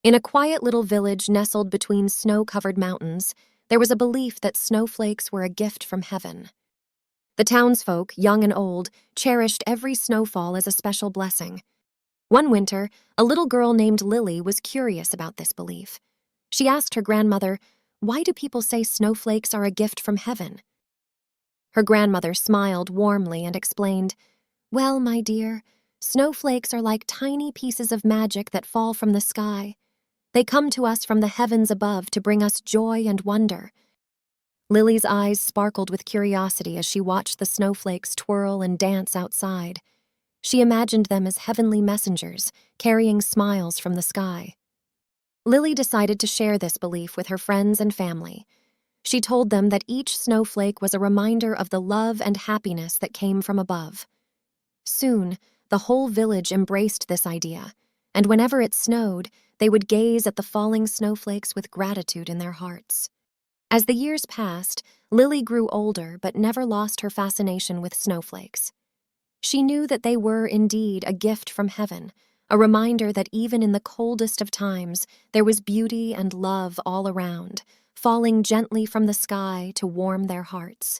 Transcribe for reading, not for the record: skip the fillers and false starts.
In a quiet little village nestled between snow-covered mountains, there was a belief that snowflakes were a gift from heaven. The townsfolk, young and old, cherished every snowfall as a special blessing. One winter, a little girl named Lily was curious about this belief. She asked her grandmother, "Why do people say snowflakes are a gift from heaven?" Her grandmother smiled warmly and explained, "Well, my dear, snowflakes are like tiny pieces of magic that fall from the sky. They come to us from the heavens above to bring us joy and wonder." Lily's eyes sparkled with curiosity as she watched the snowflakes twirl and dance outside. She imagined them as heavenly messengers, carrying smiles from the sky. Lily decided to share this belief with her friends and family. She told them that each snowflake was a reminder of the love and happiness that came from above. Soon, the whole village embraced this idea, and whenever it snowed, they would gaze at the falling snowflakes with gratitude in their hearts. As the years passed, Lily grew older but never lost her fascination with snowflakes. She knew that they were indeed a gift from heaven, a reminder that even in the coldest of times, there was beauty and love all around, falling gently from the sky to warm their hearts.